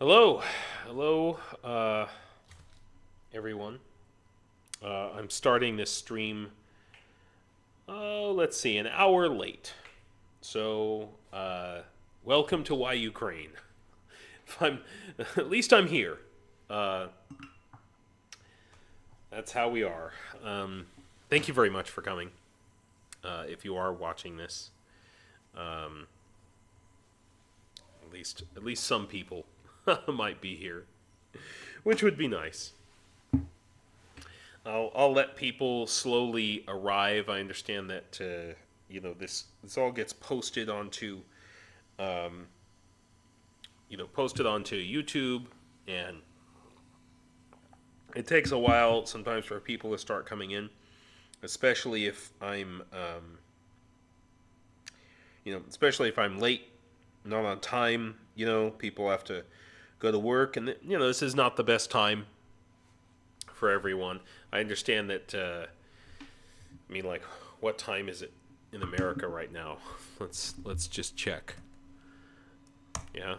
Hello, everyone. I'm starting this stream. Let's see, an hour late. So, welcome to Why Ukraine. If I'm, at least I'm here. That's how we are. Thank you very much for coming. If you are watching this, at least some people might be here, which would be nice. I'll let people slowly arrive. I understand that this all gets posted onto YouTube, and it takes a while sometimes for people to start coming in, especially if I'm late, not on time. People have to go to work, and this is not the best time for everyone. I understand that. What time is it in America right now? Let's just check. Yeah,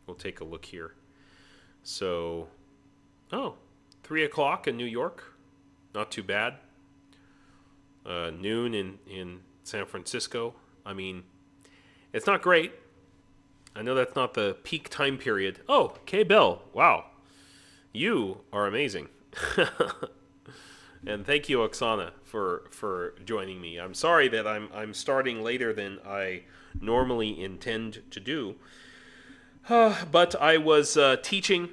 we'll take a look here. So, 3 o'clock in New York, not too bad. Noon in San Francisco. I mean, it's not great. I know that's not the peak time period. Oh, K Bell. Wow. You are amazing. And thank you, Oksana, for joining me. I'm sorry that I'm starting later than I normally intend to do. But I was teaching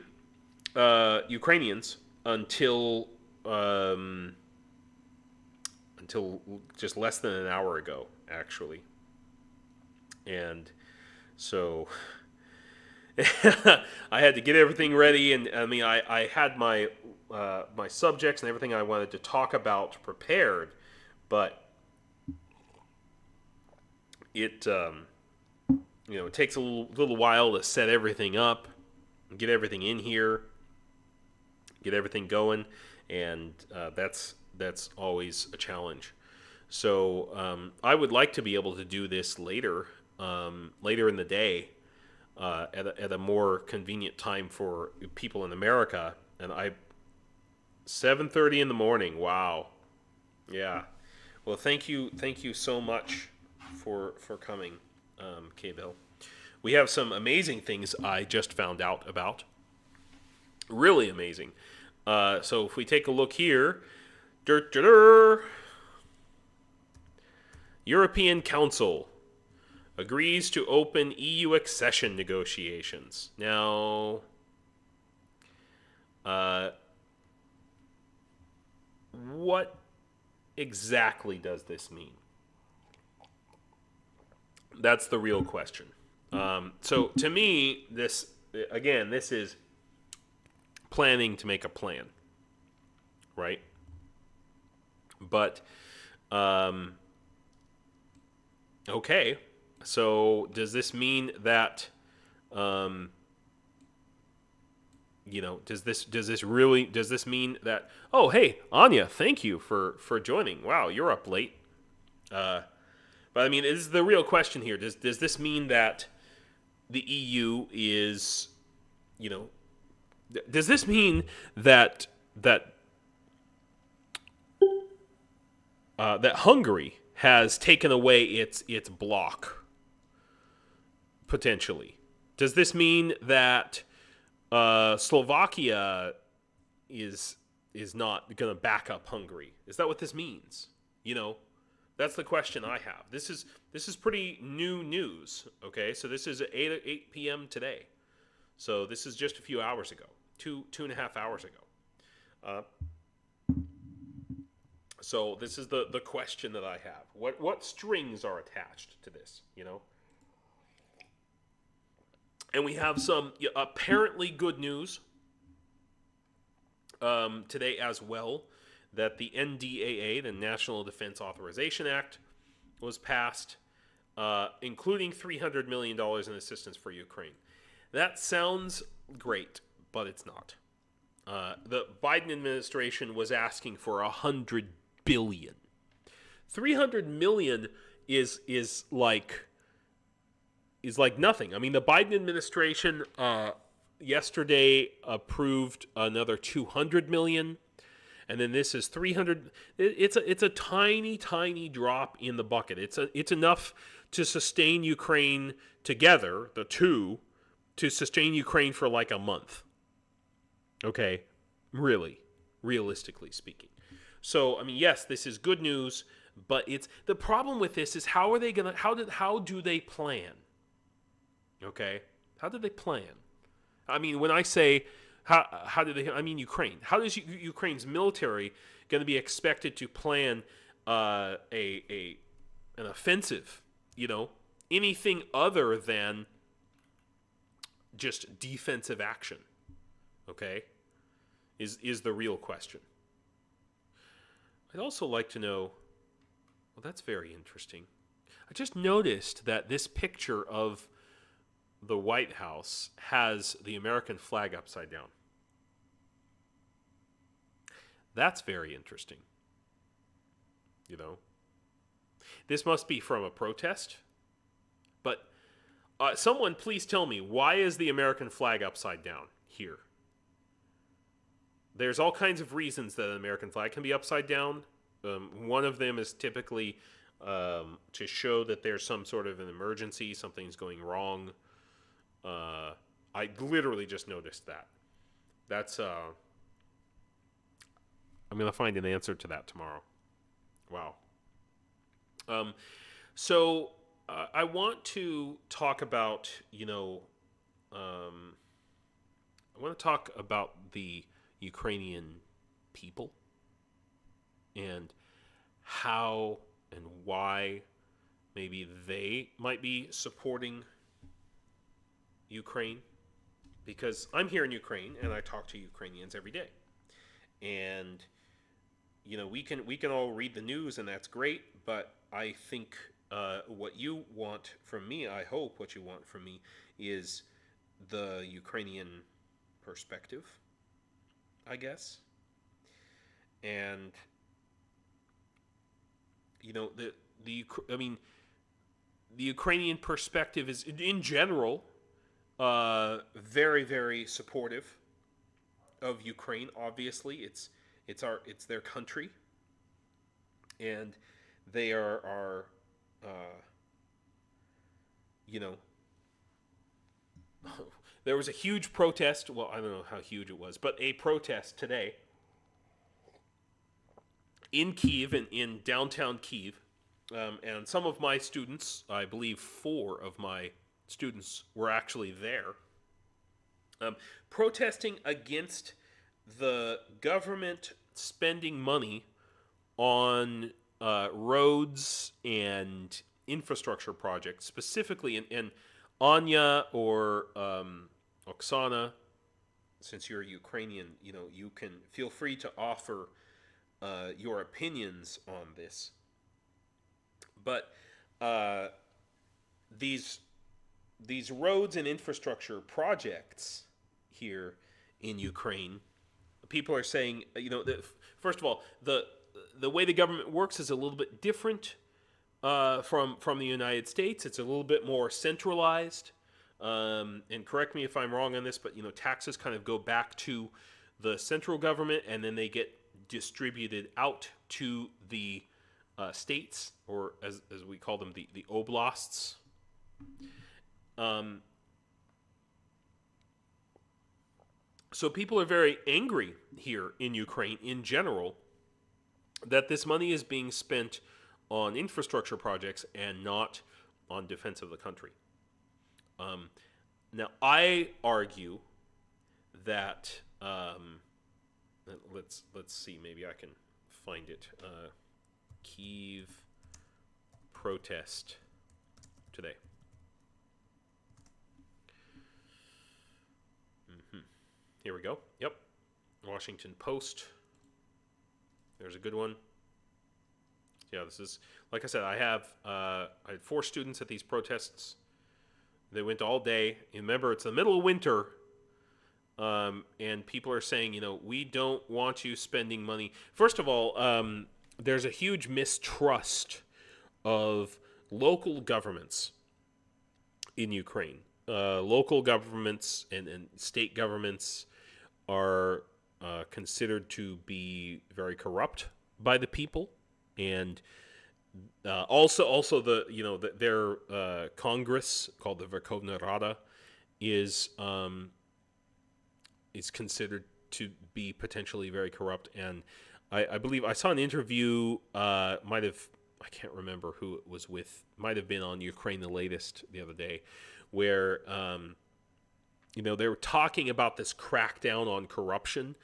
Ukrainians until just less than an hour ago, actually. And so I had to get everything ready, and I had my my subjects and everything I wanted to talk about prepared, but it it takes a little while to set everything up, get everything in here, get everything going, and that's always a challenge. So I would like to be able to do this later in the day, at a more convenient time for people in America. And 7:30 in the morning. Wow. Yeah. Well, thank you so much for coming, K-Bill. We have some amazing things I just found out about. Really amazing. So if we take a look here, European Council agrees to open EU accession negotiations. Now, what exactly does this mean? That's the real question. So to me, this is planning to make a plan, right? But, okay. So does this mean that, does this mean that, oh, hey, Anya, thank you for joining. Wow, you're up late. But I mean, is the real question here. Does this mean that the EU is, does this mean that Hungary has taken away its bloc? Potentially. Does this mean that Slovakia is not going to back up Hungary? Is that what this means? That's the question I have. This is pretty new news. Okay, so this is at 8 p.m. today. So this is just a few hours ago, two and a half hours ago. So this is the question that I have. What strings are attached to this? And we have some apparently good news today as well, that the NDAA, the National Defense Authorization Act, was passed, including $300 million in assistance for Ukraine. That sounds great, but it's not. The Biden administration was asking for $100 billion. $300 million is like is like nothing. I mean, the Biden administration yesterday approved another $200 million, and then this is 300. It's a tiny, tiny drop in the bucket. It's enough to sustain Ukraine together, the two, to sustain Ukraine for like a month. Okay, really, realistically speaking. So, I mean, yes, this is good news, but it's the problem with this is how do they plan? Okay, how do they plan? I mean, when I say how do they? I mean Ukraine. How is Ukraine's military going to be expected to plan an offensive? Anything other than just defensive action? Okay, is the real question. I'd also like to know. Well, that's very interesting. I just noticed that this picture of the White House has the American flag upside down. That's very interesting. This must be from a protest. But someone please tell me, why is the American flag upside down here? There's all kinds of reasons that an American flag can be upside down. One of them is typically to show that there's some sort of an emergency, something's going wrong. I literally just noticed that. That's I'm gonna find an answer to that tomorrow. Wow. So I want to talk about I want to talk about the Ukrainian people and how and why maybe they might be supporting Ukraine, because I'm here in Ukraine and I talk to Ukrainians every day, and we can all read the news and that's great, but I think what you want from me, I hope what you want from me, is the Ukrainian perspective, I guess. And the Ukrainian perspective is in general very, very supportive of Ukraine. Obviously, it's their country, and they are there was a huge protest. Well, I don't know how huge it was, but a protest today in Kyiv, in downtown Kyiv, and some of my students, I believe 4 of my students, were actually there, protesting against the government spending money on roads and infrastructure projects, specifically in Anya or Oksana. Since you're Ukrainian, you can feel free to offer your opinions on this. But these roads and infrastructure projects here in Ukraine, people are saying, first of all, the way the government works is a little bit different from the United States. It's a little bit more centralized. And correct me if I'm wrong on this, but taxes kind of go back to the central government, and then they get distributed out to the states, or as we call them, the oblasts. So people are very angry here in Ukraine in general that this money is being spent on infrastructure projects and not on defense of the country. Now, I argue that let's see, maybe I can find it. Kyiv protest today. Here we go. Yep, Washington Post. There's a good one. Yeah, this is, like I said, I had 4 students at these protests. They went all day. Remember, it's the middle of winter, and people are saying, we don't want you spending money. First of all, there's a huge mistrust of local governments in Ukraine. Local governments and state governments are considered to be very corrupt by the people, and also their Congress, called the Verkhovna Rada, is considered to be potentially very corrupt. And I believe I saw an interview, I can't remember who it was with, might have been on Ukraine the Latest the other day, where they were talking about this crackdown on corruption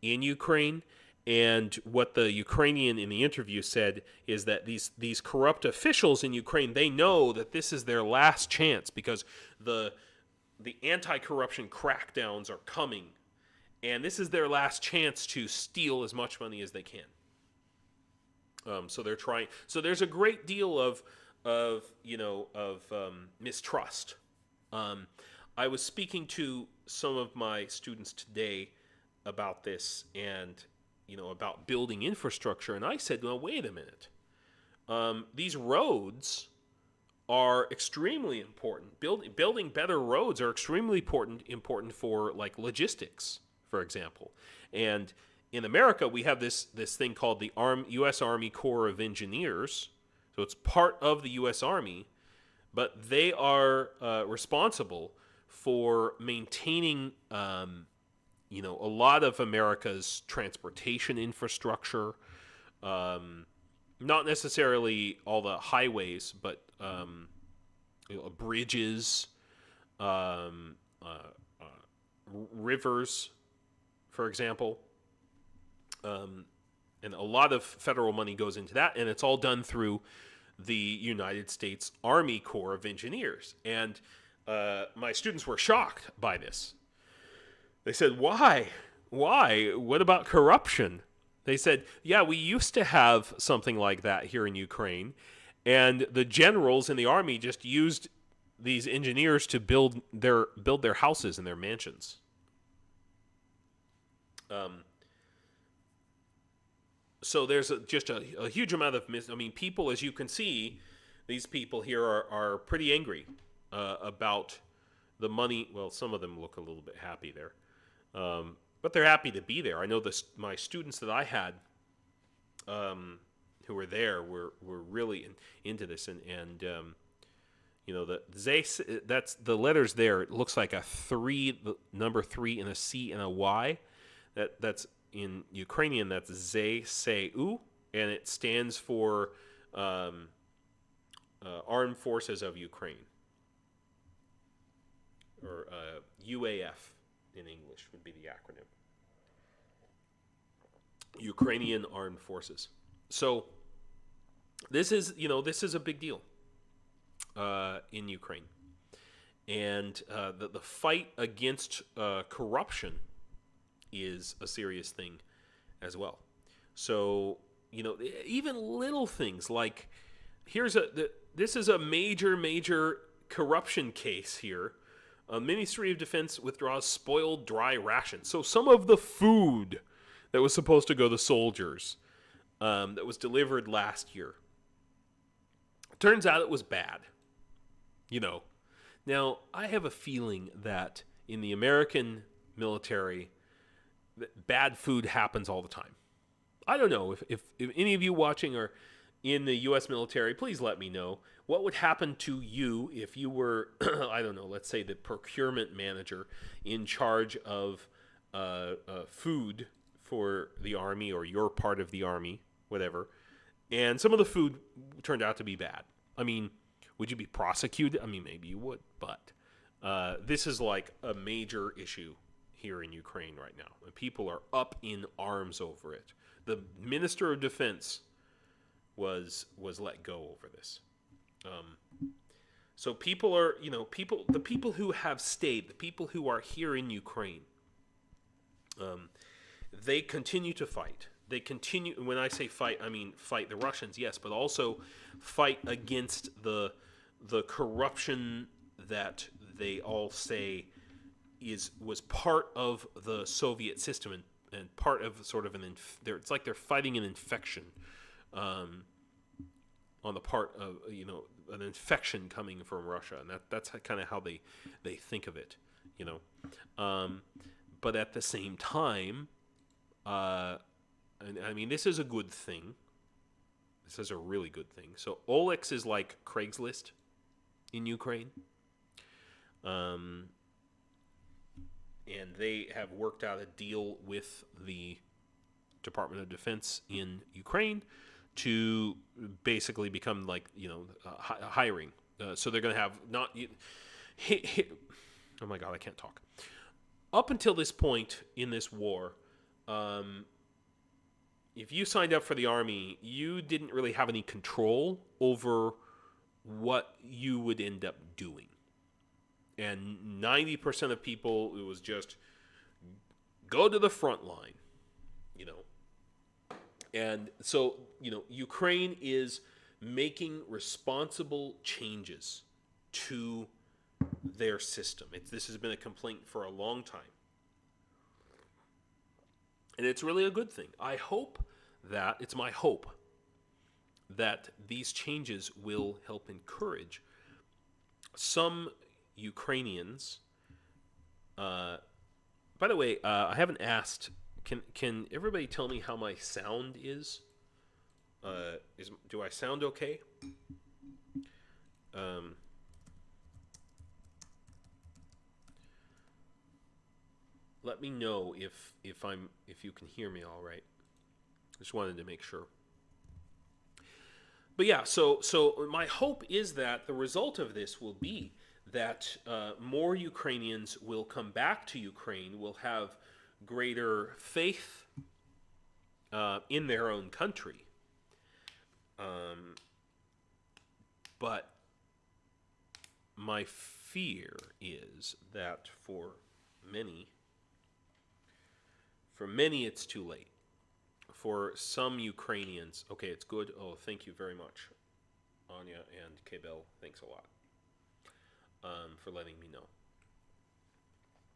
in Ukraine. And what the Ukrainian in the interview said is that these corrupt officials in Ukraine, they know that this is their last chance, because the anti-corruption crackdowns are coming, and this is their last chance to steal as much money as they can. So they're trying. So there's a great deal of mistrust. I was speaking to some of my students today about this, and about building infrastructure, and I said, well, wait a minute. These roads are extremely important. Building better roads are extremely important for, like, logistics, for example. And in America, we have this thing called the U.S. Army Corps of Engineers. So it's part of the U.S. Army, but they are responsible for maintaining a lot of America's transportation infrastructure, not necessarily all the highways, but bridges, rivers, for example. And a lot of federal money goes into that, and it's all done through the United States Army Corps of Engineers. And my students were shocked by this. They said, why? What about corruption? They said, yeah, we used to have something like that here in Ukraine, and the generals in the army just used these engineers to build their houses and their mansions. So there's just a huge amount of people, as you can see, these people here are pretty angry about the money. Well, some of them look a little bit happy there. But they're happy to be there. I know my students that I had who were there were really into this, and that's the letters there. It looks like a 3, the number 3, and a C and a Y. That's in Ukrainian. That's ZSEU, and it stands for Armed Forces of Ukraine, or UAF. In English would be the acronym. Ukrainian Armed Forces. So this is a big deal in Ukraine, and the fight against corruption is a serious thing as well. So even little things like this is a major corruption case here. Ministry of Defense withdraws spoiled dry rations. So some of the food that was supposed to go to soldiers that was delivered last year, turns out it was bad. Now, I have a feeling that in the American military, bad food happens all the time. I don't know if any of you watching are in the U.S. military, please let me know. What would happen to you if you were, I don't know, let's say the procurement manager in charge of food for the Army, or you're part of the Army, whatever, and some of the food turned out to be bad? I mean, would you be prosecuted? I mean, maybe you would, but this is like a major issue here in Ukraine right now, and people are up in arms over it. The Minister of Defense was let go over this. So people are, the people who have stayed, the people who are here in Ukraine, they continue to fight. They continue, when I say fight, I mean fight the Russians, yes, but also fight against the corruption that they all say was part of the Soviet system and part of sort of it's like they're fighting an infection on on the part of an infection coming from Russia, and that's kind of how they think of it, But at the same time, and I mean, this is a good thing. This is a really good thing. So OLX is like Craigslist in Ukraine. And they have worked out a deal with the Department of Defense in Ukraine to basically become like, hiring. So they're going to have oh my God, I can't talk. Up until this point in this war, if you signed up for the army, you didn't really have any control over what you would end up doing. And 90% of people, it was just go to the front line, And so, Ukraine is making responsible changes to their system. This has been a complaint for a long time. And it's really a good thing. It's my hope that these changes will help encourage some Ukrainians. By the way, I haven't asked. Can everybody tell me how my sound is? Do I sound okay? Let me know if you can hear me all right. Just wanted to make sure. But yeah, so my hope is that the result of this will be that more Ukrainians will come back to Ukraine, will have greater faith in their own country. But my fear is that for many it's too late. For some Ukrainians, okay, it's good. Oh, thank you very much, Anya and Kebel. Thanks a lot for letting me know.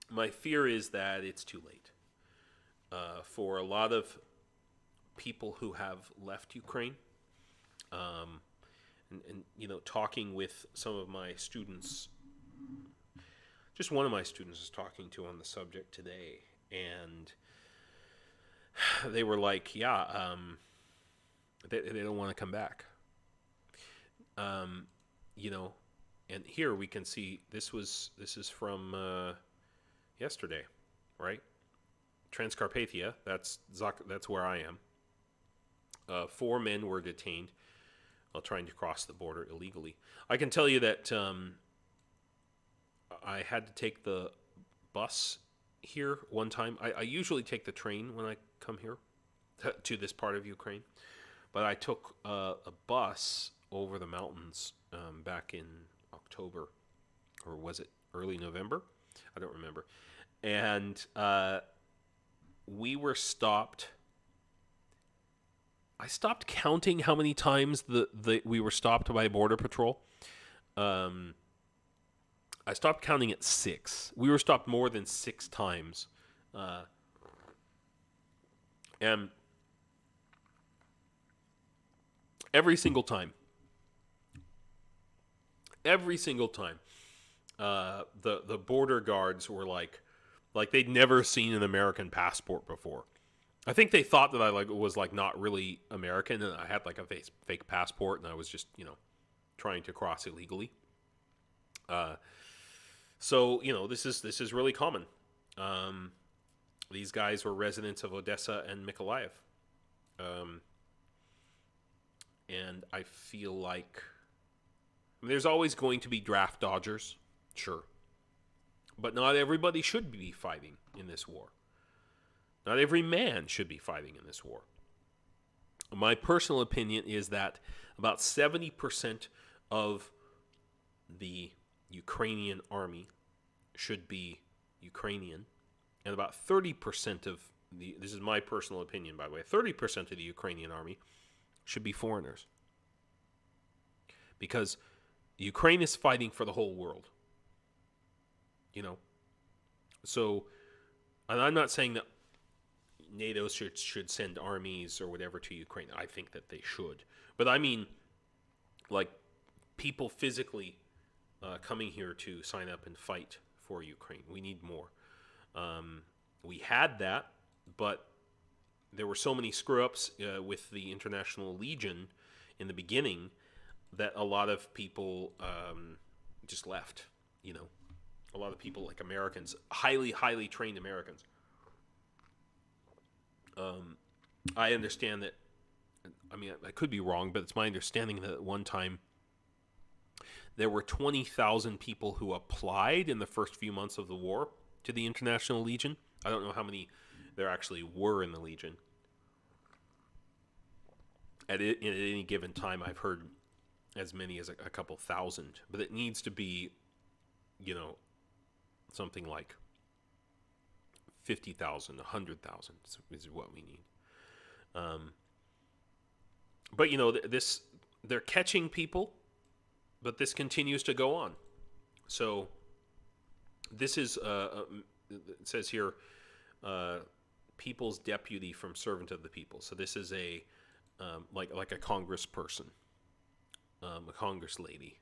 My fear is that it's too late. For a lot of people who have left Ukraine, and talking with some of my students, just one of my students was talking to on the subject today, and they were like, they don't want to come back. And here we can see this is from yesterday, right? Transcarpathia, that's where I am. 4 men were detained while trying to cross the border illegally. I can tell you that I had to take the bus here one time. I usually take the train when I come here to this part of Ukraine, but I took a bus over the mountains back in October, or was it early November? I don't remember. And we were stopped. I stopped counting how many times we were stopped by Border Patrol. I stopped counting at 6. We were stopped more than 6 times. And every single time, the border guards were like they'd never seen an American passport before. I think they thought that I was not really American, and I had a fake passport, and I was just trying to cross illegally. So this is really common. These guys were residents of Odessa and Mykolaiv, and I feel like there's always going to be draft dodgers, sure, but not everybody should be fighting in this war. Not every man should be fighting in this war. My personal opinion is that about 70% of the Ukrainian army should be Ukrainian, and about 30% of this is my personal opinion, by the way, 30% of the Ukrainian army should be foreigners. Because Ukraine is fighting for the whole world. So, and I'm not saying that NATO should send armies or whatever to Ukraine. I think that they should. But I mean, like people physically coming here to sign up and fight for Ukraine. We need more. We had that, but there were so many screw-ups with the International Legion in the beginning that a lot of people just left, you know. A lot of people, like Americans, highly trained Americans. I understand that, I mean, I could be wrong, but it's my understanding that at one time there were 20,000 people who applied in the first few months of the war to the International Legion. I don't know how many there actually were in the Legion. At any given time, I've heard as many as a couple thousand, but it needs to be, you know, something like 50,000, 100,000 is what we need. But, you know, they're catching people, but this continues to go on. So this is, it says here, people's deputy from servant of the people. So this is a, like a congressperson, a congress lady.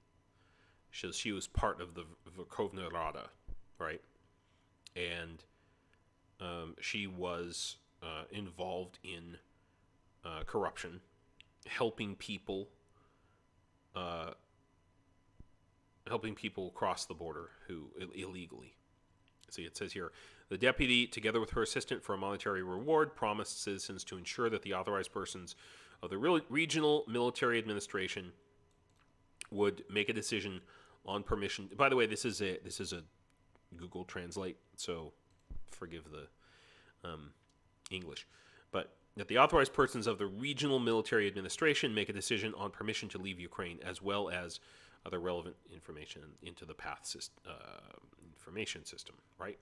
She was part of the Verkhovna Rada, right? And she was involved in corruption, helping people cross the border who illegally. See, it says here, the deputy, together with her assistant for a monetary reward, promised citizens to ensure that the authorized persons of the regional military administration would make a decision on permission. By the way, this is a Google Translate, so forgive the English. But that the authorized persons of the regional military administration make a decision on permission to leave Ukraine, as well as other relevant information into the path information system, right?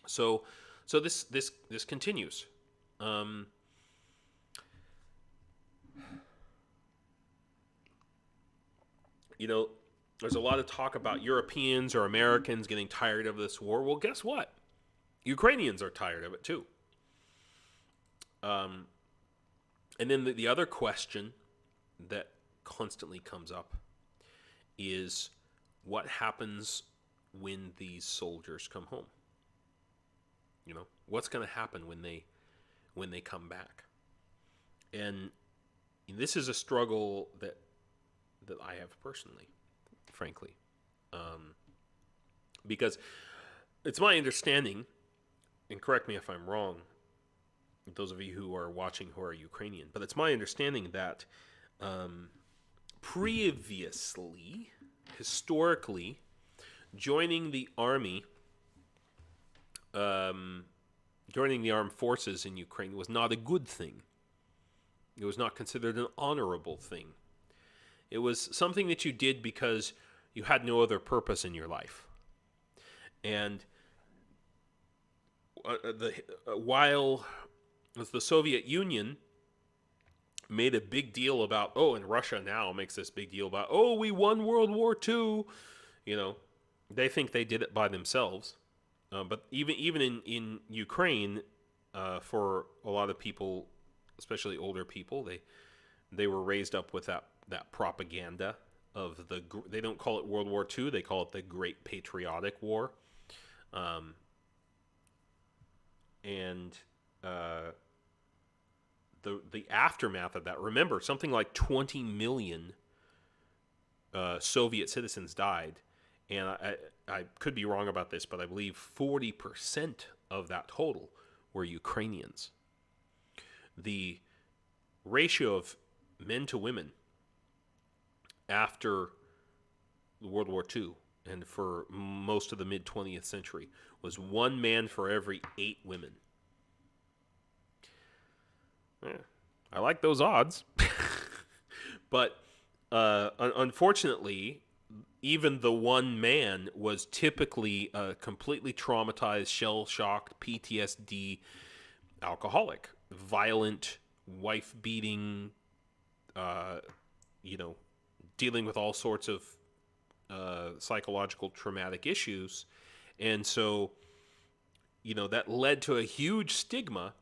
So this continues. You know, there's a lot of talk about Europeans or Americans getting tired of this war. Well, guess what? Ukrainians are tired of it too. And then the other question that constantly comes up is what happens when these soldiers come home? You know, what's going to happen when they come back? And this is a struggle that I have personally, frankly, because it's my understanding, and correct me if I'm wrong, those of you who are watching who are Ukrainian, but it's my understanding that previously, historically, joining the army, joining the armed forces in Ukraine was not a good thing. It was not considered an honorable thing. It was something that you did because you had no other purpose in your life. And while the Soviet Union made a big deal about, and Russia now makes this big deal about, we won World War II, you know, they think they did it by themselves. But even in Ukraine, for a lot of people, especially older people, they were raised up with that propaganda of they don't call it World War II, they call it the Great Patriotic War. And the aftermath of that, remember, something like 20 million Soviet citizens died. And I could be wrong about this, but I believe 40% of that total were Ukrainians. The ratio of men to women after World War II and for most of the mid-20th century was 1 man for every 8 women. I like those odds. But unfortunately, even the 1 man was typically a completely traumatized, shell-shocked, PTSD alcoholic, violent, wife-beating, dealing with all sorts of psychological traumatic issues. And so, that led to a huge stigma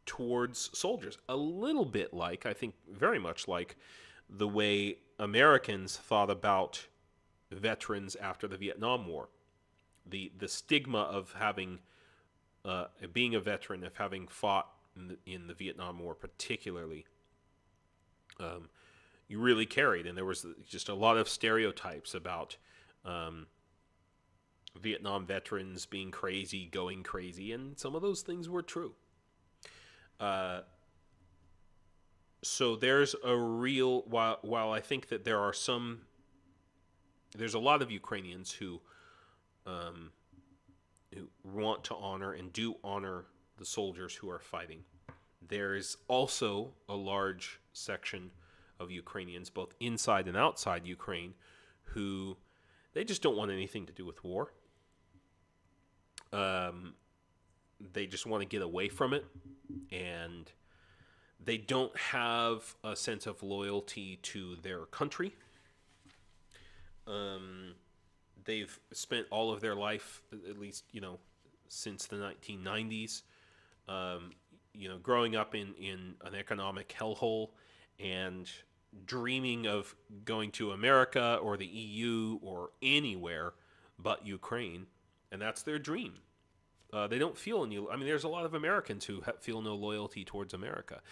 towards soldiers. A little bit like, I think very much like, the way Americans thought about veterans after the Vietnam War. The stigma of having being a veteran, of having fought in the Vietnam War particularly, you really carried, and there was just a lot of stereotypes about Vietnam veterans being crazy, going crazy, and some of those things were true. So there's a real, while I think that there's a lot of Ukrainians who want to honor and do honor the soldiers who are fighting. There's also a large section of Ukrainians, both inside and outside Ukraine, who they just don't want anything to do with war. They just want to get away from it, and they don't have a sense of loyalty to their country. They've spent all of their life, at least, since the 1990s, growing up in an economic hellhole and dreaming of going to America or the EU or anywhere but Ukraine, and that's their dream. They don't feel any. I mean, there's a lot of Americans who feel no loyalty towards America.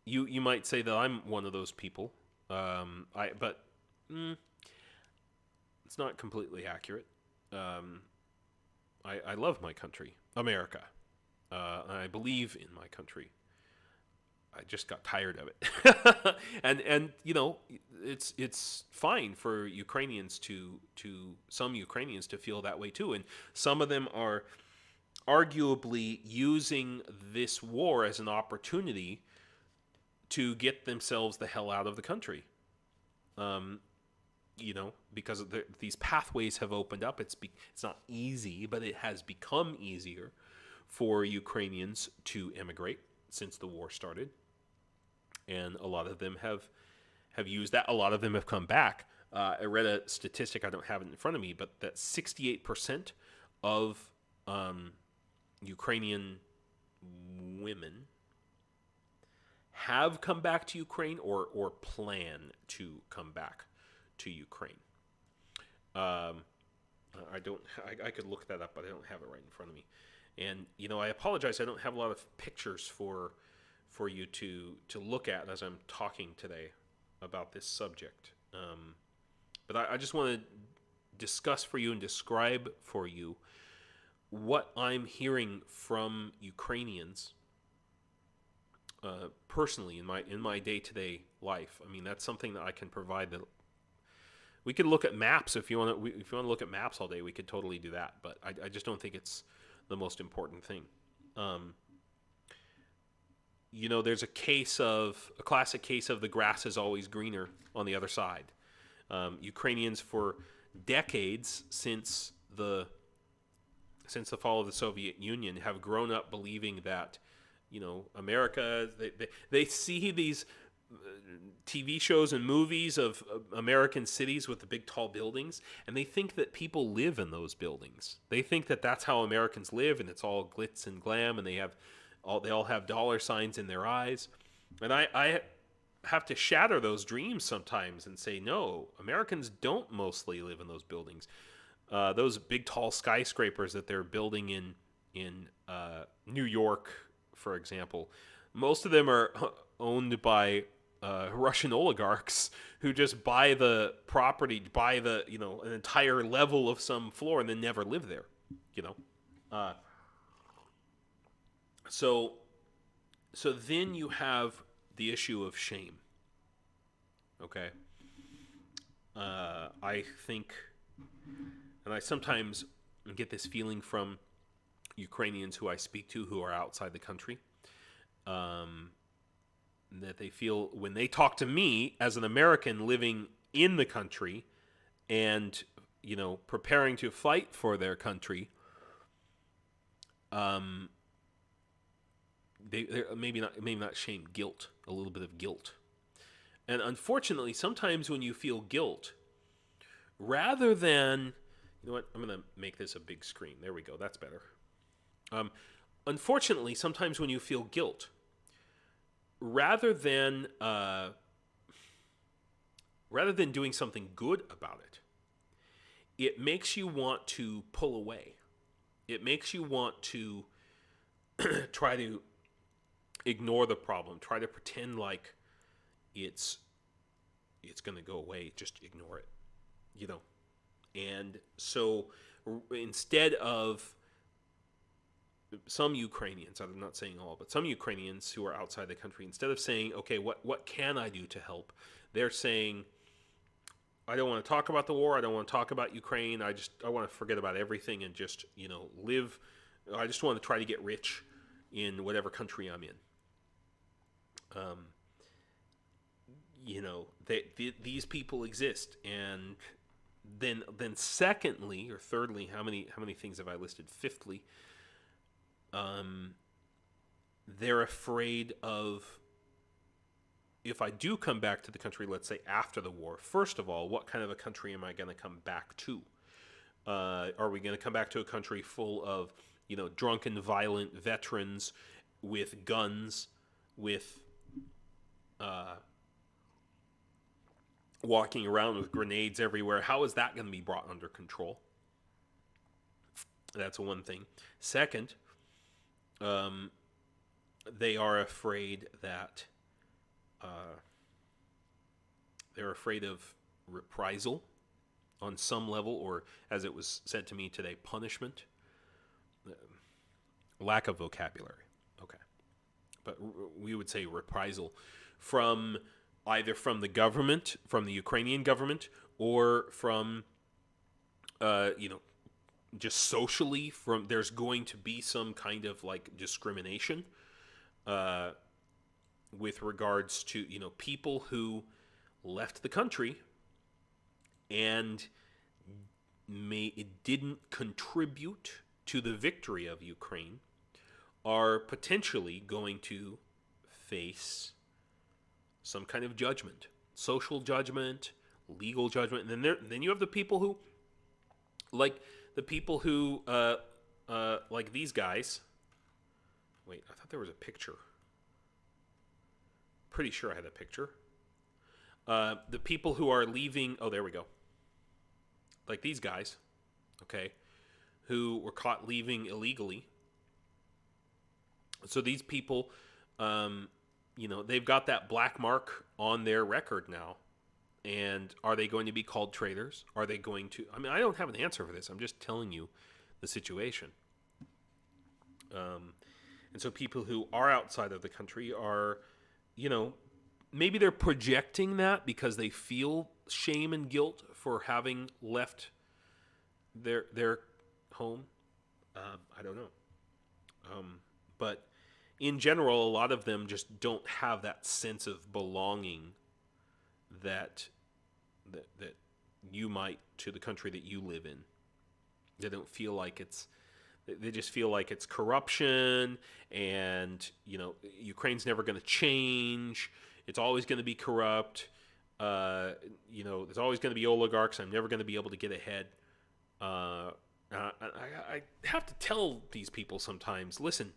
You might say that I'm one of those people, but it's not completely accurate. I love my country, America. I believe in my country. I just got tired of it, and it's fine for Ukrainians some Ukrainians to feel that way too, and some of them are arguably using this war as an opportunity to get themselves the hell out of the country. Because these pathways have opened up. It's not easy, but it has become easier for Ukrainians to immigrate since the war started. And a lot of them have used that. A lot of them have come back. I read a statistic, I don't have it in front of me, but that 68% of Ukrainian women have come back to Ukraine or plan to come back to Ukraine. I could look that up, but I don't have it right in front of me. And I apologize, I don't have a lot of pictures for you to look at as I'm talking today about this subject. But I just want to discuss for you and describe for you what I'm hearing from Ukrainians personally in my day-to-day life. I mean, that's something that I can provide. That we could look at maps if you want to look at maps all day. We could totally do that, but I just don't think it's the most important thing. There's a classic case of the grass is always greener on the other side. Ukrainians for decades since the fall of the Soviet Union have grown up believing that, America, they see these TV shows and movies of American cities with the big tall buildings, and they think that people live in those buildings. They think that that's how Americans live, and it's all glitz and glam, and they all have dollar signs in their eyes. And I have to shatter those dreams sometimes and say, no, Americans don't mostly live in those buildings. Those big tall skyscrapers that they're building in New York, for example, most of them are owned by Russian oligarchs who just buy the property, an entire level of some floor and then never live there, So then you have the issue of shame. Okay? I think, and I sometimes get this feeling from Ukrainians who I speak to who are outside the country, that they feel when they talk to me as an American living in the country and, preparing to fight for their country, they're maybe not shame, guilt, a little bit of guilt. And unfortunately, sometimes when you feel guilt, rather than, I'm going to make this a big screen. There we go. That's better. Unfortunately, sometimes when you feel guilt, rather than doing something good about it, it makes you want to pull away. It makes you want to try to ignore the problem, try to pretend like it's going to go away, just ignore it, you know. And so instead of some Ukrainians, I'm not saying all, but some Ukrainians who are outside the country, instead of saying, okay, what can I do to help? They're saying, I don't want to talk about the war. I don't want to talk about Ukraine. I want to forget about everything and just, live. I just want to try to get rich in whatever country I'm in. These people exist. And then secondly, or thirdly, how many things have I listed? Fifthly, they're afraid of, if I do come back to the country, let's say after the war, first of all, what kind of a country am I going to come back to? Are we going to come back to a country full of, drunken, violent veterans with guns, with walking around with grenades everywhere? How is that going to be brought under control? That's one thing. Second, they are afraid that they're afraid of reprisal on some level, or as it was said to me today, punishment. Lack of vocabulary. Okay. But we would say reprisal from either from the government, from the Ukrainian government, or from, just socially, there's going to be some kind of like discrimination with regards to, people who left the country and it didn't contribute to the victory of Ukraine are potentially going to face some kind of judgment, social judgment, legal judgment. And then you have the people who, like these guys. Wait, I thought there was a picture. Pretty sure I had a picture. The people who are leaving. Oh, there we go. Like these guys, okay, who were caught leaving illegally. So these people, they've got that black mark on their record now. And are they going to be called traitors? Are they going to... I don't have an answer for this. I'm just telling you the situation. And so people who are outside of the country are, maybe they're projecting that because they feel shame and guilt for having left their home. I don't know. But in general, a lot of them just don't have that sense of belonging that you might to the country that you live in. They don't feel like they just feel like it's corruption and, Ukraine's never going to change. It's always going to be corrupt. There's always going to be oligarchs. I'm never going to be able to get ahead. I have to tell these people sometimes, listen,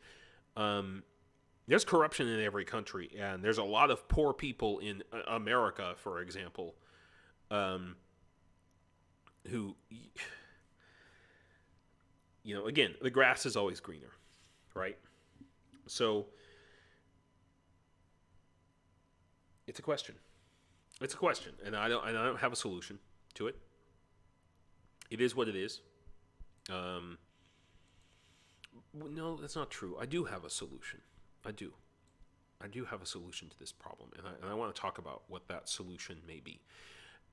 there's corruption in every country, and there's a lot of poor people in America, for example, who, again, the grass is always greener, right? So it's a question. It's a question, and I don't have a solution to it. It is what it is. No, that's not true. I do have a solution. I do have a solution to this problem, and I want to talk about what that solution may be.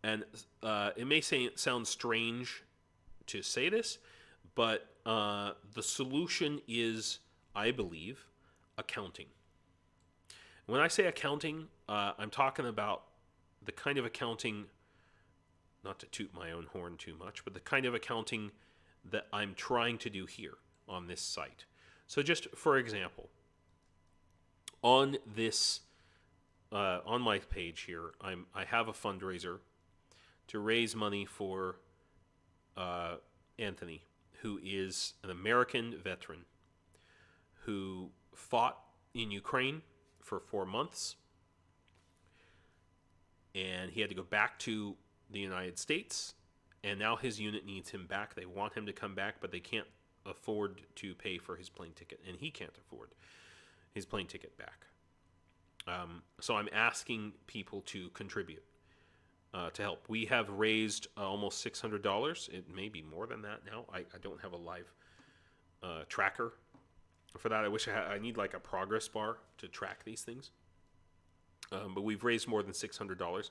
And it may sound strange to say this, but the solution is, I believe, accounting. When I say accounting, I'm talking about the kind of accounting, not to toot my own horn too much, but the kind of accounting that I'm trying to do here on this site. So just for example, on this, on my page here, I have a fundraiser to raise money for Anthony, who is an American veteran who fought in Ukraine for 4 months, and he had to go back to the United States, and now his unit needs him back. They want him to come back, but they can't afford to pay for his plane ticket, and he can't afford his plane ticket back. So I'm asking people to contribute to help. We have raised almost $600. It may be more than that now. I don't have a live tracker for that. I wish I need like a progress bar to track these things. But we've raised more than $600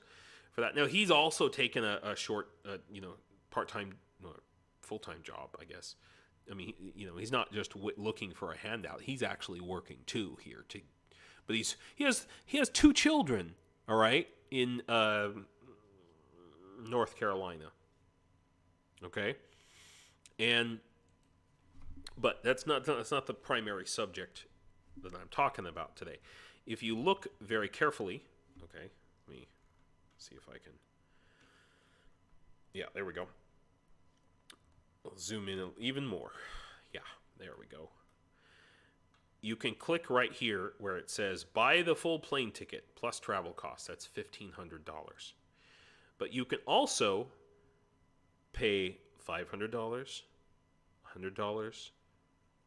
for that. Now, he's also taken a short, part-time, full-time job, I guess. I mean, he's not just looking for a handout. He's actually working too here. But he has 2 children, all right, in North Carolina. Okay, but that's not the primary subject that I'm talking about today. If you look very carefully, okay, let me see if I can. Yeah, there we go. I'll zoom in even more. Yeah, there we go. You can click right here where it says buy the full plane ticket plus travel costs. That's $1,500. But you can also pay $500, $100,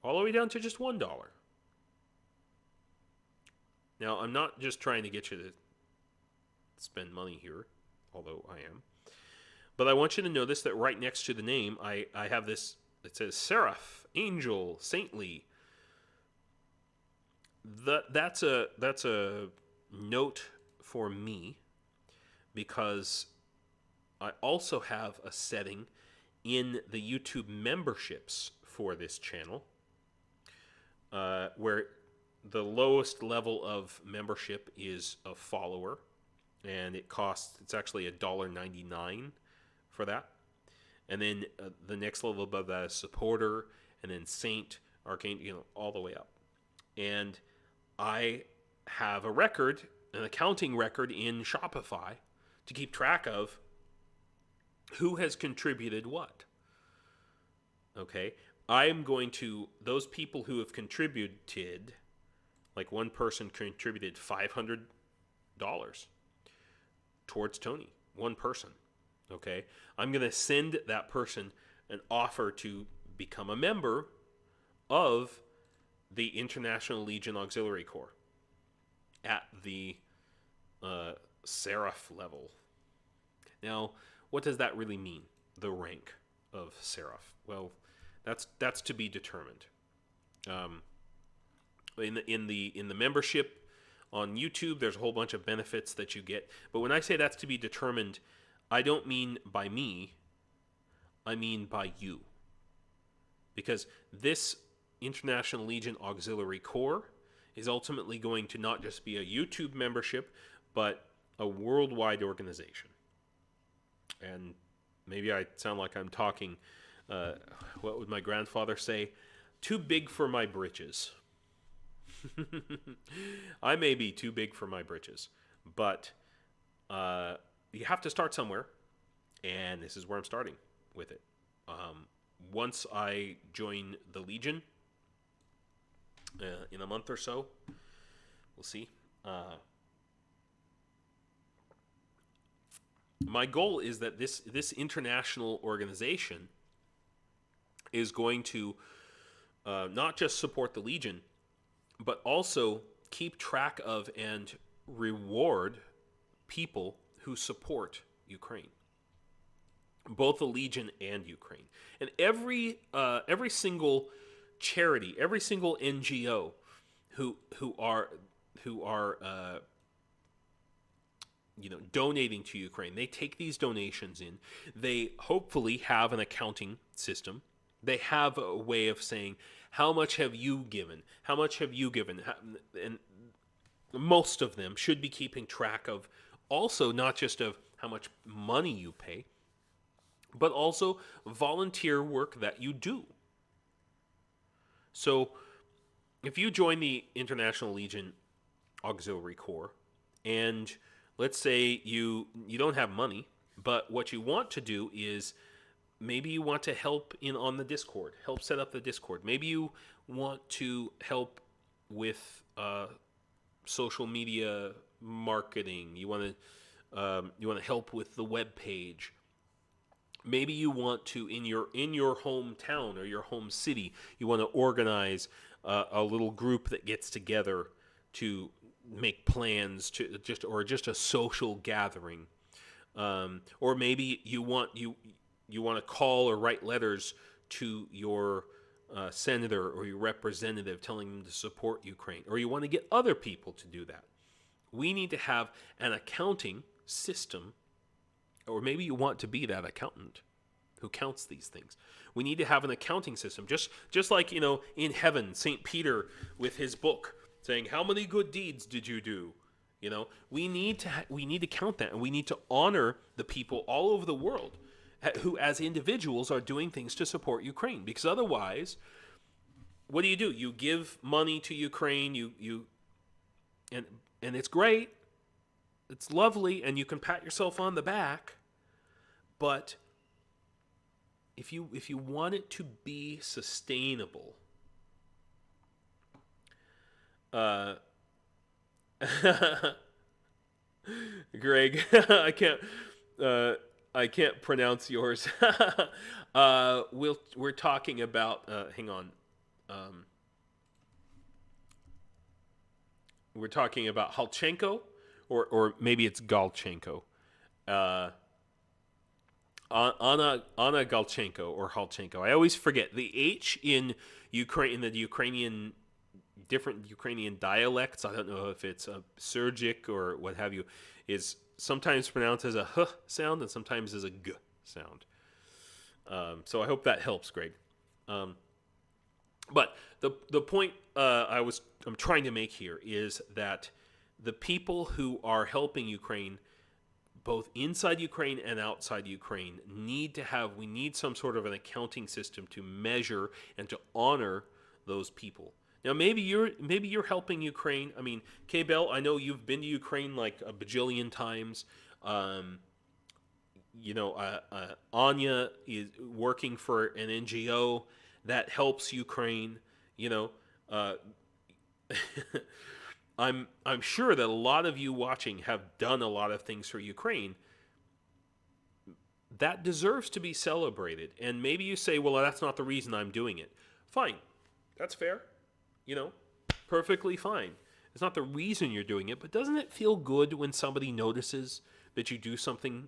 all the way down to just $1. Now, I'm not just trying to get you to spend money here, although I am. But I want you to notice that right next to the name, I have this, it says Seraph, Angel, Saintly. That's a note for me, because I also have a setting in the YouTube memberships for this channel where the lowest level of membership is a follower, and it's actually $1.99 for that. And then the next level above that is supporter, and then saint, archangel, all the way up. And I have an accounting record in Shopify to keep track of who has contributed what. Okay? I am going to, those people who have contributed, like one person contributed $500 towards Tony. One person. Okay? I'm going to send that person an offer to become a member of the International Legion Auxiliary Corps at the Seraph level. Now, what does that really mean? The rank of Seraph? Well, that's to be determined. In the membership on YouTube, there's a whole bunch of benefits that you get. But when I say that's to be determined, I don't mean by me. I mean by you. Because this International Legion Auxiliary Corps is ultimately going to not just be a YouTube membership, but a worldwide organization. And maybe I sound like I'm talking, what would my grandfather say? Too big for my britches. I may be too big for my britches, but you have to start somewhere, and this is where I'm starting with it. Once I join the Legion in a month or so, we'll see. My goal is that this international organization is going to not just support the Legion, but also keep track of and reward people who support Ukraine, both the Legion and Ukraine. And every single charity, every single NGO who are donating to Ukraine, they take these donations in. They hopefully have an accounting system. They have a way of saying, how much have you given? How much have you given? And most of them should be keeping track of also not just of how much money you pay, but also volunteer work that you do. So if you join the International Legion Auxiliary Corps, and let's say you don't have money, but what you want to do is maybe you want to help on the Discord, help set up the Discord. Maybe you want to help with social media marketing. You want to help with the web page. Maybe you want to in your hometown or your home city, you want to organize a little group that gets together to make plans to just a social gathering, or maybe you want to call or write letters to your senator or your representative telling them to support Ukraine, or you want to get other people to do that. We need to have an accounting system, or maybe you want to be that accountant who counts these things. We need to have an accounting system, just like, in heaven, St. Peter with his book saying, how many good deeds did you do? We need to count that, and we need to honor the people all over the world who, as individuals, are doing things to support Ukraine. Because otherwise, what do? You give money to Ukraine, and it's great, it's lovely, and you can pat yourself on the back, but if you want it to be sustainable, Greg, I can't pronounce yours. We're talking about. Hang on. We're talking about Halchenko, or maybe it's Galchenko. Anna Galchenko or Halchenko. I always forget the H in Ukraine, in the Ukrainian, different Ukrainian dialects. I don't know if it's a Sergic or what have you, is sometimes pronounced as a H sound and sometimes as a G sound. So I hope that helps, Greg. But the point I'm trying to make here is that the people who are helping Ukraine, both inside Ukraine and outside Ukraine, we need some sort of an accounting system to measure and to honor those people. Now, maybe you're helping Ukraine. I mean, K-Bell, I know you've been to Ukraine like a bajillion times. Anya is working for an NGO that helps Ukraine. I'm sure that a lot of you watching have done a lot of things for Ukraine. That deserves to be celebrated. And maybe you say, well, that's not the reason I'm doing it. Fine. That's fair. Perfectly fine. It's not the reason you're doing it, but doesn't it feel good when somebody notices that you do something,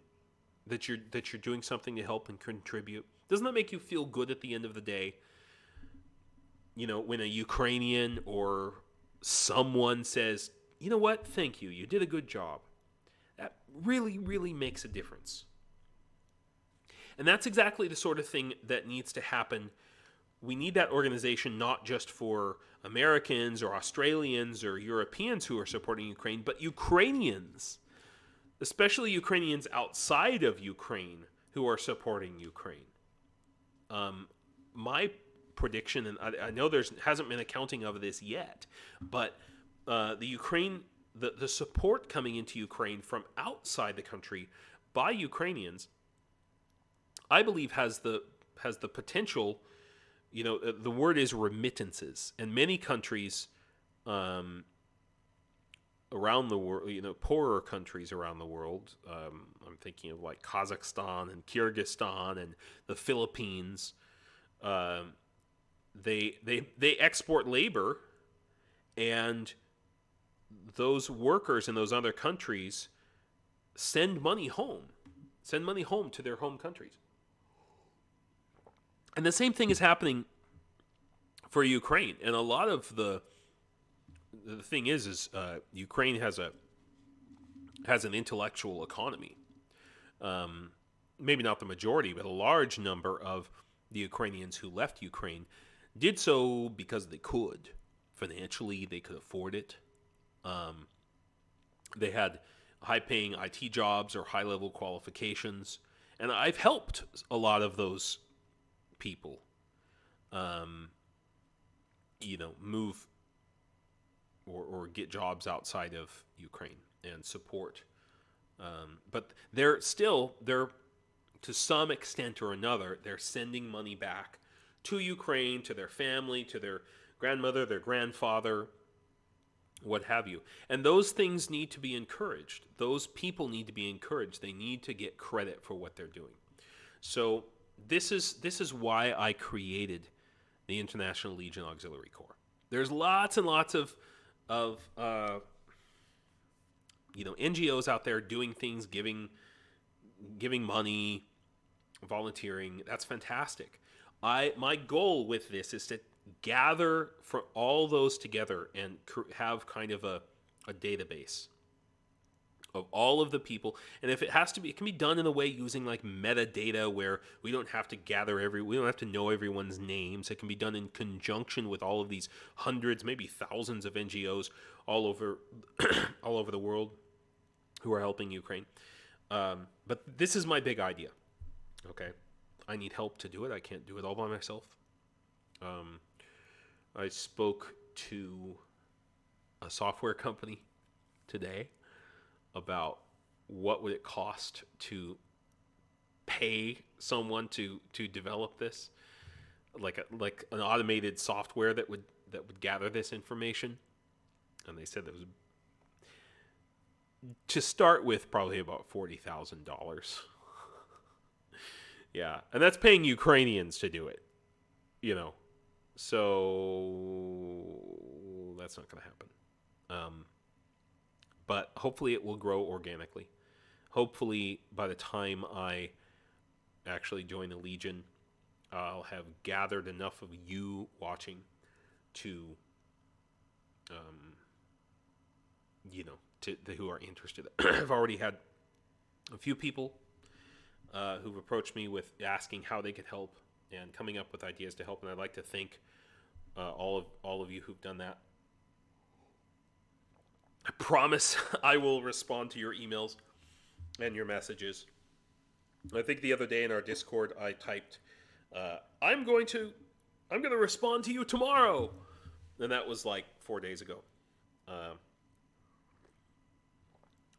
that you're doing something to help and contribute? Doesn't that make you feel good at the end of the day? When a Ukrainian or someone says, you know what, thank you, you did a good job. That really, really makes a difference. And that's exactly the sort of thing that needs to happen. We need that organization not just for Americans or Australians or Europeans who are supporting Ukraine, but Ukrainians, especially Ukrainians outside of Ukraine who are supporting Ukraine. My prediction, and I know hasn't been accounting of this yet, but the support coming into Ukraine from outside the country by Ukrainians, I believe has the potential. The word is remittances, and many countries around the world, poorer countries around the world. I'm thinking of like Kazakhstan and Kyrgyzstan and the Philippines. They export labor, and those workers in those other countries send money home to their home countries. And the same thing is happening for Ukraine. And a lot of the thing is Ukraine has an intellectual economy. Maybe not the majority, but a large number of the Ukrainians who left Ukraine did so because they could. Financially, they could afford it. They had high-paying IT jobs or high-level qualifications. And I've helped a lot of those people, move or get jobs outside of Ukraine and support. But they're to some extent or another, they're sending money back to Ukraine, to their family, to their grandmother, their grandfather, what have you. And those things need to be encouraged. Those people need to be encouraged. They need to get credit for what they're doing. So this is why I created the International Legion Auxiliary Corps. There's lots and lots of NGOs out there doing things, giving money, volunteering. That's fantastic. My goal with this is to gather for all those together and have kind of a database of all of the people. And if it has to be, it can be done in a way using like metadata where we don't have to we don't have to know everyone's names. It can be done in conjunction with all of these hundreds, maybe thousands of NGOs all over all over the world who are helping Ukraine. But this is my big idea. Okay. I need help to do it. I can't do it all by myself. I spoke to a software company today about what would it cost to pay someone to develop this, like an automated software that would gather this information. And they said that was, to start with, probably about $40,000. Yeah, and that's paying Ukrainians to do it, So that's not going to happen. But hopefully it will grow organically. Hopefully by the time I actually join the Legion, I'll have gathered enough of you watching to, who are interested. I've already had a few people who've approached me with asking how they could help and coming up with ideas to help, and I'd like to thank all of you who've done that. I promise I will respond to your emails and your messages. I think the other day in our Discord I typed, I'm going to respond to you tomorrow, and that was like 4 days ago.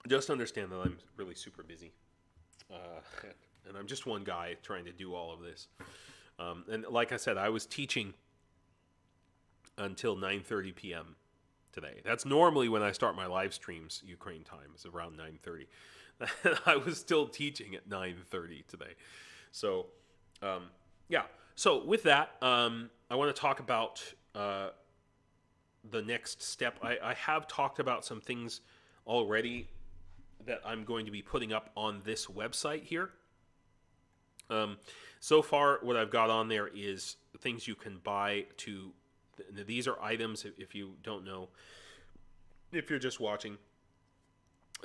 Just understand that I'm really super busy. And I'm just one guy trying to do all of this. And like I said, I was teaching until 9:30 p.m. today. That's normally when I start my live streams, Ukraine time. It's around 9:30. I was still teaching at 9:30 today. So, yeah. So with that, I want to talk about the next step. I have talked about some things already that I'm going to be putting up on this website here. So far, what I've got on there is things you can buy to. These are items, if you don't know, if you're just watching.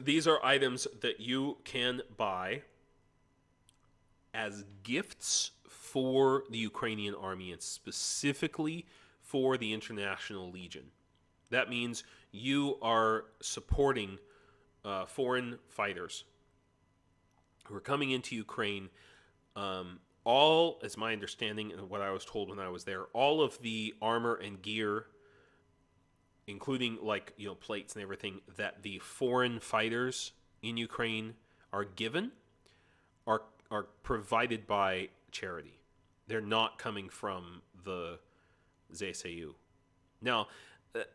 These are items that you can buy as gifts for the Ukrainian army and specifically for the International Legion. That means you are supporting foreign fighters who are coming into Ukraine. All, as my understanding and what I was told when I was there, all of the armor and gear, including plates and everything that the foreign fighters in Ukraine are given, are provided by charity. They're not coming from the ZSAU. Now,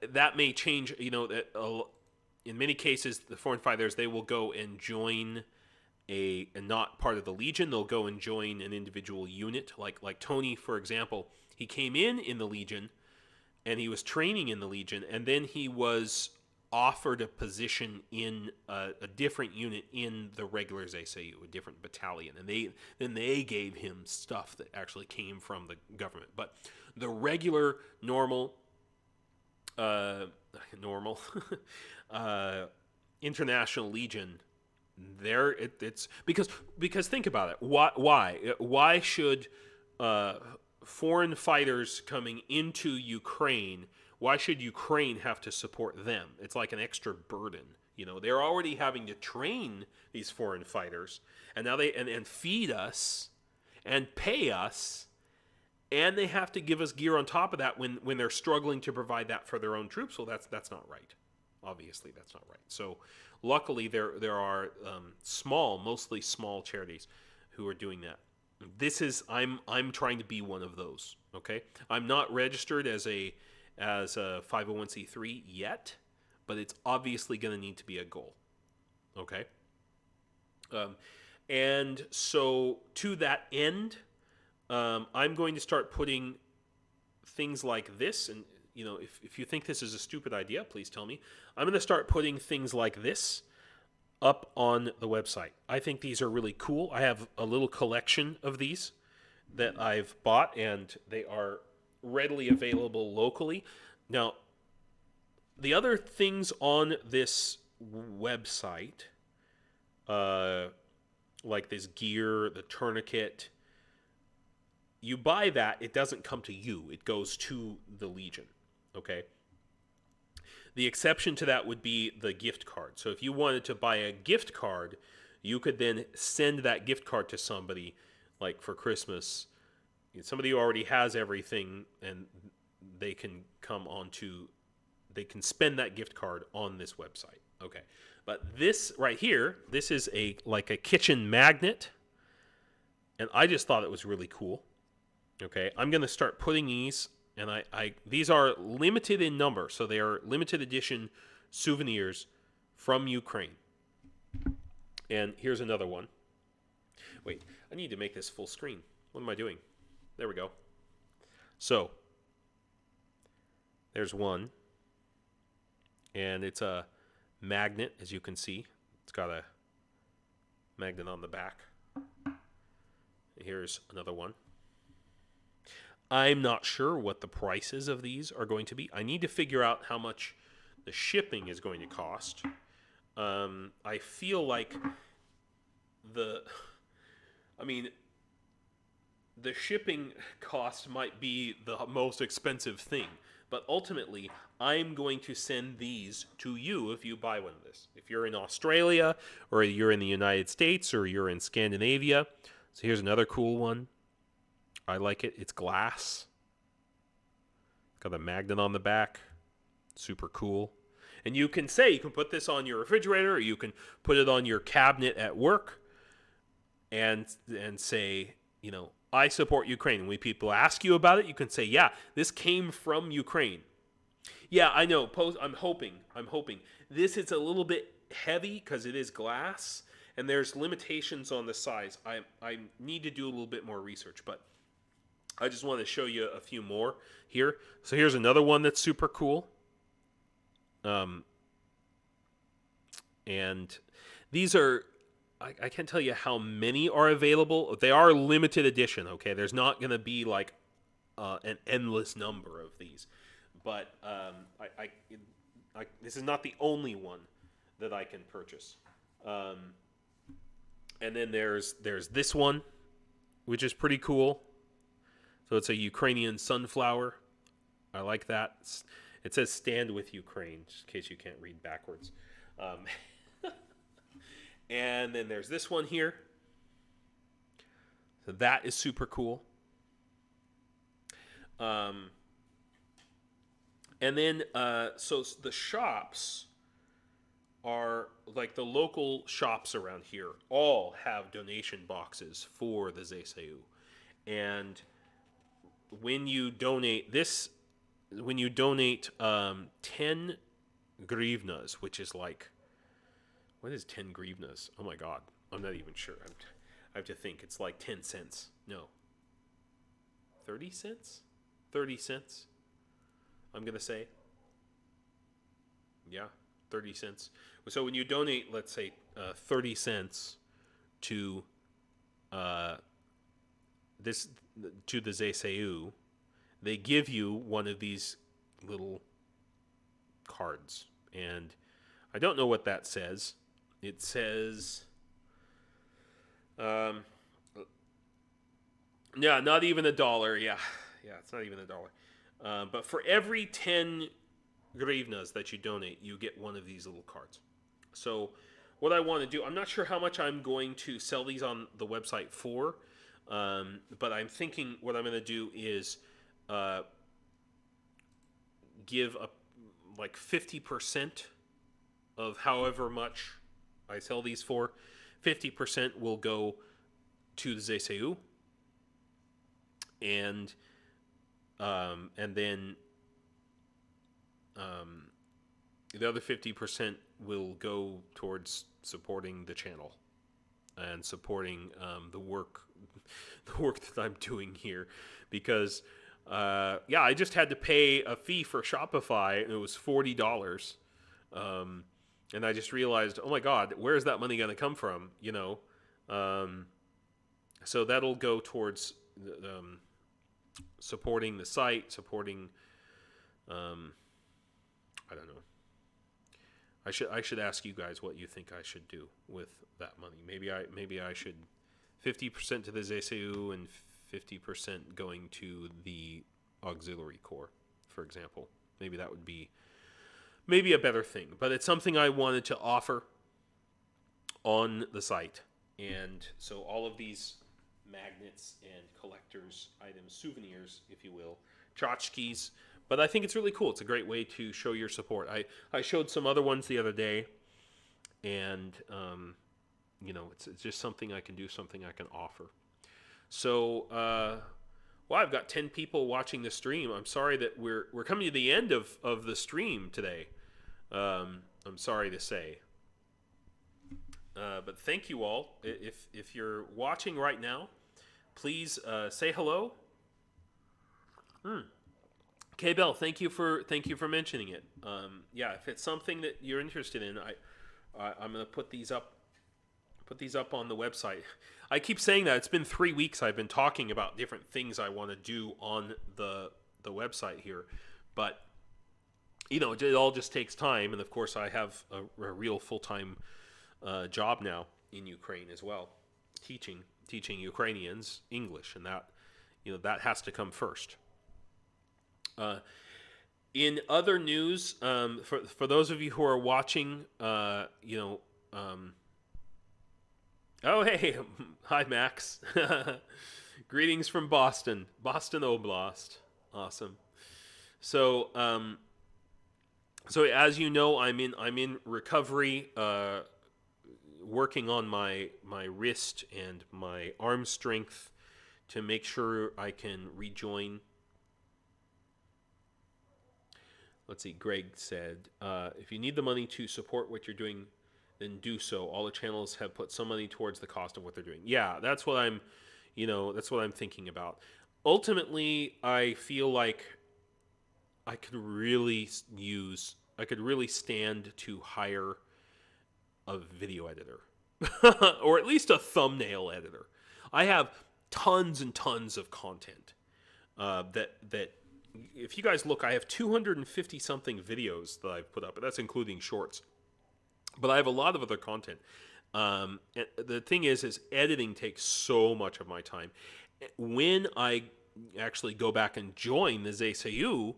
that may change. In many cases, the foreign fighters, they will go and join a not part of the Legion. They'll go and join an individual unit. Like Tony, for example, he came in the Legion, and he was training in the Legion, and then he was offered a position in a different unit in the regular ZSAU, a different battalion, and they gave him stuff that actually came from the government. But the regular normal International Legion, it's because think about it. Why should foreign fighters coming into Ukraine, why should Ukraine have to support them? It's like an extra burden. They're already having to train these foreign fighters, and now they and feed us and pay us, and they have to give us gear on top of that when they're struggling to provide that for their own troops. Well, that's not right. Obviously, that's not right. So, luckily, there are mostly small charities who are doing that. I'm trying to be one of those. Okay, I'm not registered as a 501c3 yet. but it's obviously going to need to be a goal. Okay? And so to that end, I'm going to start putting things like this, and if you think this is a stupid idea, please tell me. I'm going to start putting things like this up on the website. I think these are really cool. I have a little collection of these that I've bought, and they are readily available locally. Now, the other things on this website, like this gear, the tourniquet, you buy that, it doesn't come to you. It goes to the Legion, okay? The exception to that would be the gift card. So if you wanted to buy a gift card, you could then send that gift card to somebody, like for Christmas. Somebody who already has everything, and they can they can spend that gift card on this website. Okay. But this right here, this is like a kitchen magnet, and I just thought it was really cool. Okay. I'm going to start putting these, and these are limited in number, so they are limited edition souvenirs from Ukraine. And here's another one. Wait, I need to make this full screen. What am I doing? There we go. So, there's one. And it's a magnet, as you can see. It's got a magnet on the back. Here's another one. I'm not sure what the prices of these are going to be. I need to figure out how much the shipping is going to cost. I feel like the shipping cost might be the most expensive thing. But ultimately, I'm going to send these to you if you buy one of this. If you're in Australia, or you're in the United States, or you're in Scandinavia. So here's another cool one. I like it. It's glass. It's got a magnet on the back. Super cool. And you can put this on your refrigerator, or you can put it on your cabinet at work, and say, I support Ukraine. And when people ask you about it, you can say, yeah, this came from Ukraine. Yeah, I know. I'm hoping. This is a little bit heavy because it is glass, and there's limitations on the size. I need to do a little bit more research, but I just want to show you a few more here. So here's another one that's super cool. And these are, I can't tell you how many are available. They are limited edition, okay? There's not going to be like an endless number of these. But this is not the only one that I can purchase. And then there's this one, which is pretty cool. So it's a Ukrainian sunflower. I like that. It says "Stand with Ukraine," just in case you can't read backwards. And then there's this one here. So that is super cool. And then, so the shops are, like the local shops around here, all have donation boxes for the ZSU. And when you donate 10 grivnas, which is like, what is 10 grivnas? Oh my God, I'm not even sure. I have to think. It's like 10 cents. No. 30 cents? 30 cents, I'm going to say. Yeah, 30 cents. So when you donate, let's say, 30 cents to the ZSU, they give you one of these little cards. And I don't know what that says. It says, yeah, not even $1. Yeah, it's not even $1. But for every 10 grivnas that you donate, you get one of these little cards. So what I want to do, I'm not sure how much I'm going to sell these on the website for, but I'm thinking what I'm going to do is give like 50% of however much I sell these for. 50% will go to the ZSU, and then The other 50% will go towards supporting the channel and supporting the work that I'm doing here, because I just had to pay a fee for Shopify, and it was $40. And I just realized, oh my God, where's that money going to come from? So that'll go towards supporting the site, supporting. I don't know. I should ask you guys what you think I should do with that money. Maybe I should 50% to the ZSU and 50% going to the auxiliary corps, for example. Maybe that would be a better thing. But it's something I wanted to offer on the site. And so all of these magnets and collector's items, souvenirs, if you will, tchotchkes. But I think it's really cool. It's a great way to show your support. I showed some other ones the other day, and it's just something I can do, something I can offer. So, I've got 10 people watching the stream. I'm sorry that we're coming to the end of the stream today. I'm sorry to say. But thank you all. If you're watching right now, please say hello. K-Bell, thank you for mentioning it. If it's something that you're interested in, I'm going to put these up on the website. I keep saying that. It's been 3 weeks I've been talking about different things I want to do on the website here, but it all just takes time. And of course, I have a real full-time job now in Ukraine as well, teaching Ukrainians English, and that has to come first. In other news, for those of you who are watching, oh hey, hi Max, greetings from Boston Oblast, awesome. So as you know, I'm in recovery, working on my wrist and my arm strength to make sure I can rejoin. Let's see, Greg said, if you need the money to support what you're doing, then do so. All the channels have put some money towards the cost of what they're doing. Yeah, that's what I'm thinking about. Ultimately, I feel like I could really stand to hire a video editor or at least a thumbnail editor. I have tons and tons of content that if you guys look, I have 250 something videos that I've put up, but that's including shorts. But I have a lot of other content. And the thing is editing takes so much of my time. When I actually go back and join the ZSU,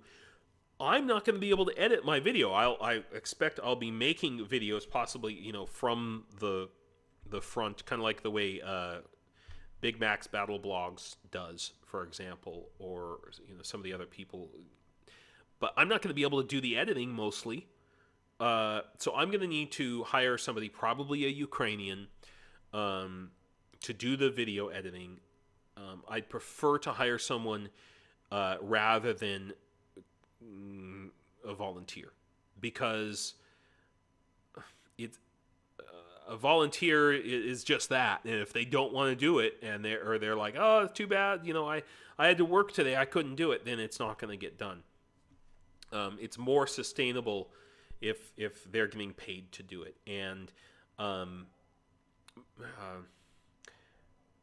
I'm not going to be able to edit my video. I expect I'll be making videos, possibly from the front, kind of like the way Big Mac's Battle Blogs does, for example, or some of the other people. But I'm not going to be able to do the editing mostly. So I'm going to need to hire somebody, probably a Ukrainian, to do the video editing. I'd prefer to hire someone rather than a volunteer, because a volunteer is just that, and if they don't want to do it, and they're like, oh, it's too bad, I had to work today, I couldn't do it, then it's not going to get done. It's more sustainable if they're getting paid to do it, and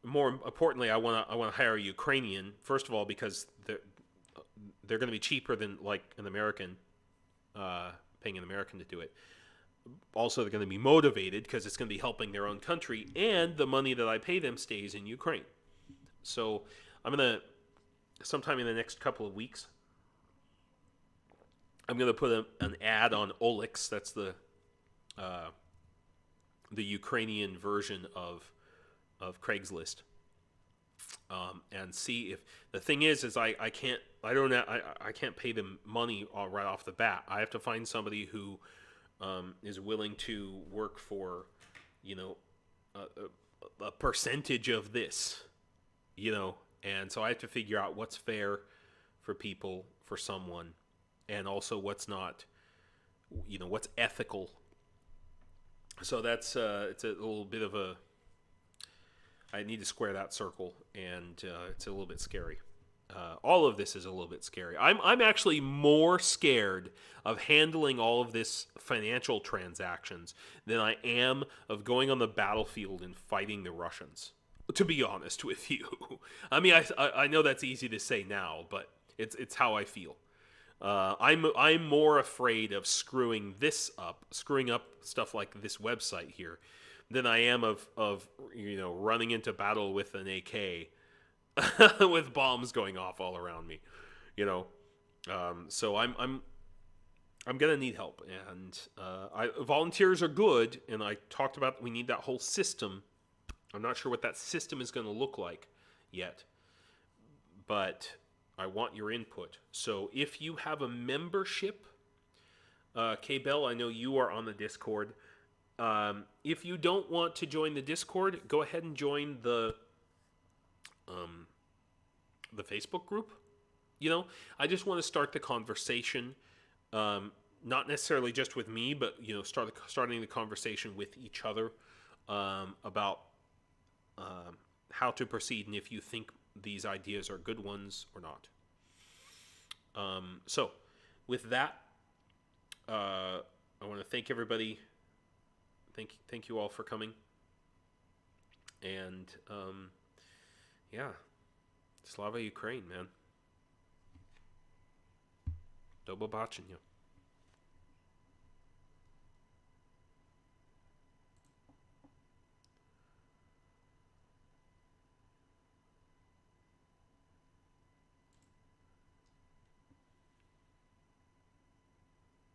more importantly, I want to hire a Ukrainian, first of all, because they're going to be cheaper than like an American, paying an American to do it. Also, they're going to be motivated because it's going to be helping their own country, and the money that I pay them stays in Ukraine. So I'm going to, sometime in the next couple of weeks, I'm going to put an ad on Olix. That's the Ukrainian version of Craigslist, and see if the thing is I can't pay them money right off the bat. I have to find somebody who is willing to work for a percentage of this, and so I have to figure out what's fair for someone, and also what's not what's ethical. So that's it's a little bit of a. I need to square that circle, and it's a little bit scary. All of this is a little bit scary. I'm actually more scared of handling all of this financial transactions than I am of going on the battlefield and fighting the Russians. To be honest with you, I mean, I know that's easy to say now, but it's how I feel. I'm more afraid of screwing up stuff like this website here, than I am of running into battle with an AK with bombs going off all around me, So I'm gonna need help, and volunteers are good. And I talked about we need that whole system. I'm not sure what that system is going to look like yet, but I want your input. So if you have a membership, K-Bell, I know you are on the Discord. If you don't want to join the Discord, go ahead and join the Facebook group. I just want to start the conversation, not necessarily just with me, but starting the conversation with each other about how to proceed and if you think these ideas are good ones or not. So, with that, I want to thank everybody. Thank you all for coming. And Slava Ukraine, man. Do побачення.